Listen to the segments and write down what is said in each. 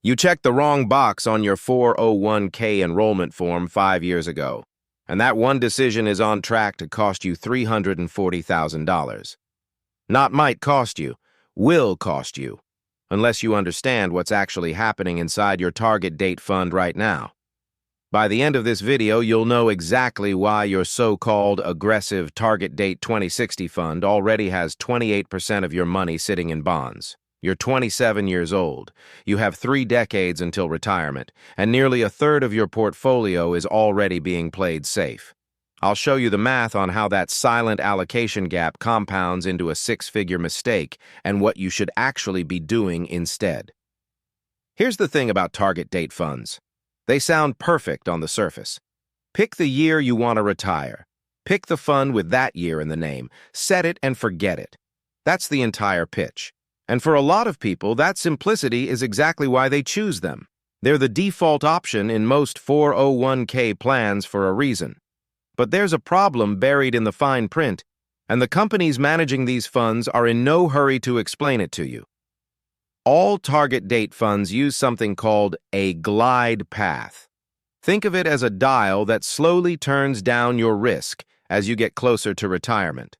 You checked the wrong box on your 401k enrollment form 5 years ago, and that one decision is on track to cost you $340,000. Not might cost you, will cost you, unless you understand what's actually happening inside your target date fund right now. By the end of this video, you'll know exactly why your so-called aggressive target date 2060 fund already has 28% of your money sitting in bonds. You're 27 years old, you have 3 decades until retirement, and nearly a third of your portfolio is already being played safe. I'll show you the math on how that silent allocation gap compounds into a 6-figure mistake and what you should actually be doing instead. Here's the thing about target date funds. They sound perfect on the surface. Pick the year you want to retire. Pick the fund with that year in the name. Set it and forget it. That's the entire pitch. And for a lot of people, that simplicity is exactly why they choose them. They're the default option in most 401k plans for a reason. But there's a problem buried in the fine print, and the companies managing these funds are in no hurry to explain it to you. All target date funds use something called a glide path. Think of it as a dial that slowly turns down your risk as you get closer to retirement.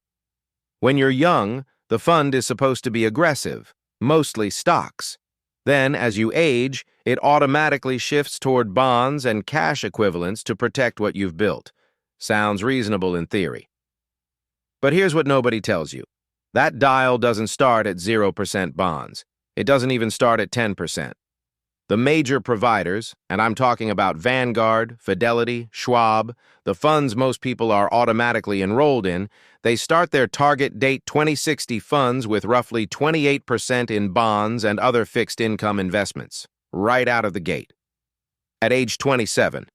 When you're young, the fund is supposed to be aggressive, mostly stocks. Then, as you age, it automatically shifts toward bonds and cash equivalents to protect what you've built. Sounds reasonable in theory. But here's what nobody tells you. That dial doesn't start at 0% bonds. It doesn't even start at 10%. The major providers, and I'm talking about Vanguard, Fidelity, Schwab, the funds most people are automatically enrolled in, they start their target date 2060 funds with roughly 28% in bonds and other fixed income investments, right out of the gate. At age 27,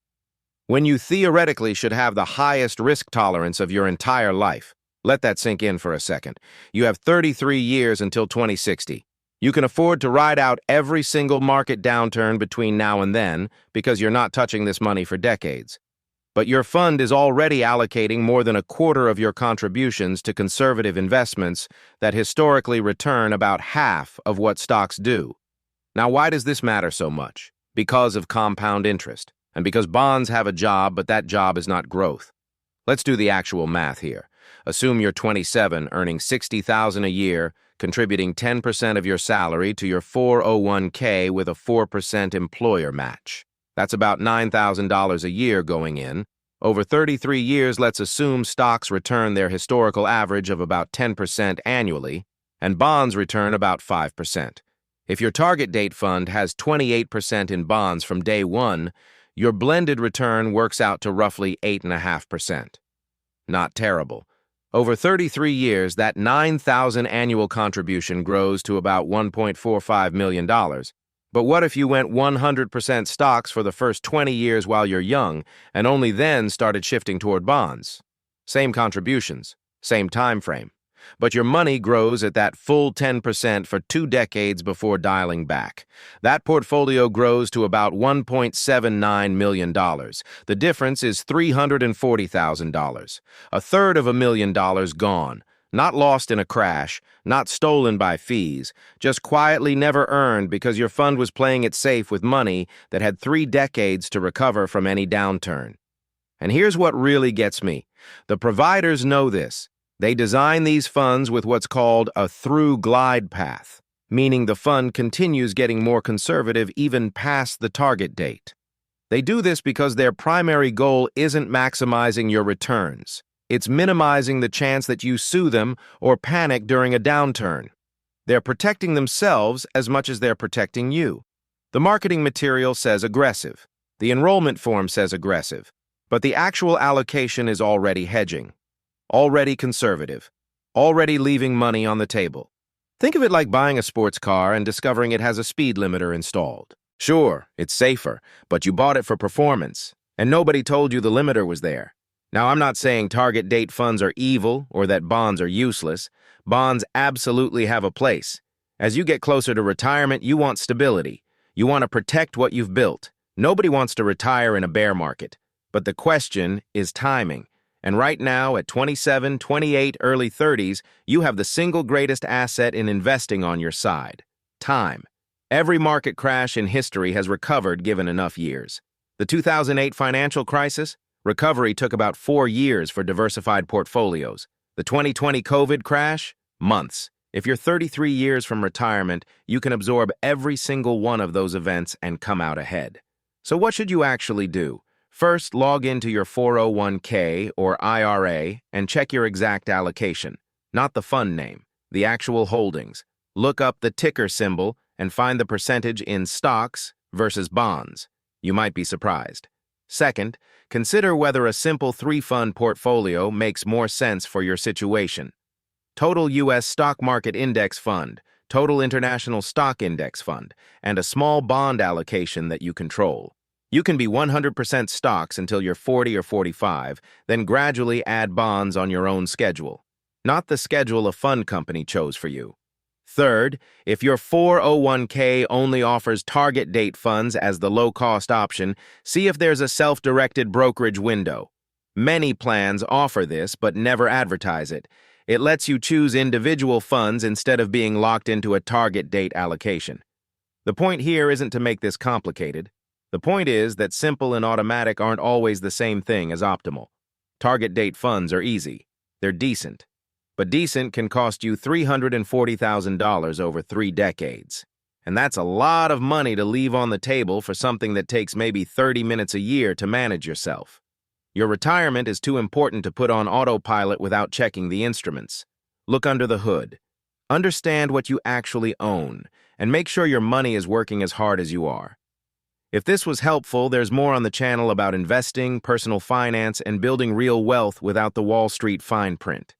when you theoretically should have the highest risk tolerance of your entire life, let that sink in for a second, you have 33 years until 2060. You can afford to ride out every single market downturn between now and then because you're not touching this money for decades. But your fund is already allocating more than a quarter of your contributions to conservative investments that historically return about half of what stocks do. Now, why does this matter so much? Because of compound interest, and because bonds have a job, but that job is not growth. Let's do the actual math here. Assume you're 27, earning $60,000 a year, contributing 10% of your salary to your 401k with a 4% employer match. That's about $9,000 a year going in. Over 33 years, let's assume stocks return their historical average of about 10% annually, and bonds return about 5%. If your target date fund has 28% in bonds from day one, your blended return works out to roughly 8.5%. Not terrible. Over 33 years, that $9,000 annual contribution grows to about $1.45 million. But what if you went 100% stocks for the first 20 years while you're young and only then started shifting toward bonds? Same contributions, same time frame. But your money grows at that full 10% for 2 decades before dialing back. That portfolio grows to about $1.79 million. The difference is $340,000. A third of $1 million gone. Not lost in a crash, not stolen by fees, just quietly never earned because your fund was playing it safe with money that had 3 decades to recover from any downturn. And here's what really gets me. The providers know this. They design these funds with what's called a through glide path, meaning the fund continues getting more conservative even past the target date. They do this because their primary goal isn't maximizing your returns. It's minimizing the chance that you sue them or panic during a downturn. They're protecting themselves as much as they're protecting you. The marketing material says aggressive. The enrollment form says aggressive. But the actual allocation is already hedging. Already conservative, already leaving money on the table. Think of it like buying a sports car and discovering it has a speed limiter installed. Sure, it's safer, but you bought it for performance, and nobody told you the limiter was there. Now, I'm not saying target date funds are evil or that bonds are useless. Bonds absolutely have a place. As you get closer to retirement, you want stability. You want to protect what you've built. Nobody wants to retire in a bear market. But the question is timing. And right now, at 27, 28, early 30s, you have the single greatest asset in investing on your side: time. Every market crash in history has recovered given enough years. The 2008 financial crisis? Recovery took about 4 years for diversified portfolios. The 2020 COVID crash? Months. If you're 33 years from retirement, you can absorb every single one of those events and come out ahead. So what should you actually do? First, log into your 401k or IRA and check your exact allocation, not the fund name, the actual holdings. Look up the ticker symbol and find the percentage in stocks versus bonds. You might be surprised. Second, consider whether a simple 3-fund portfolio makes more sense for your situation. Total U.S. Stock Market Index Fund, Total International Stock Index Fund, and a small bond allocation that you control. You can be 100% stocks until you're 40 or 45, then gradually add bonds on your own schedule, not the schedule a fund company chose for you. Third, if your 401k only offers target date funds as the low-cost option, see if there's a self-directed brokerage window. Many plans offer this but never advertise it. It lets you choose individual funds instead of being locked into a target date allocation. The point here isn't to make this complicated. The point is that simple and automatic aren't always the same thing as optimal. Target date funds are easy. They're decent. But decent can cost you $340,000 over 3 decades. And that's a lot of money to leave on the table for something that takes maybe 30 minutes a year to manage yourself. Your retirement is too important to put on autopilot without checking the instruments. Look under the hood. Understand what you actually own, and make sure your money is working as hard as you are. If this was helpful, there's more on the channel about investing, personal finance, and building real wealth without the Wall Street fine print.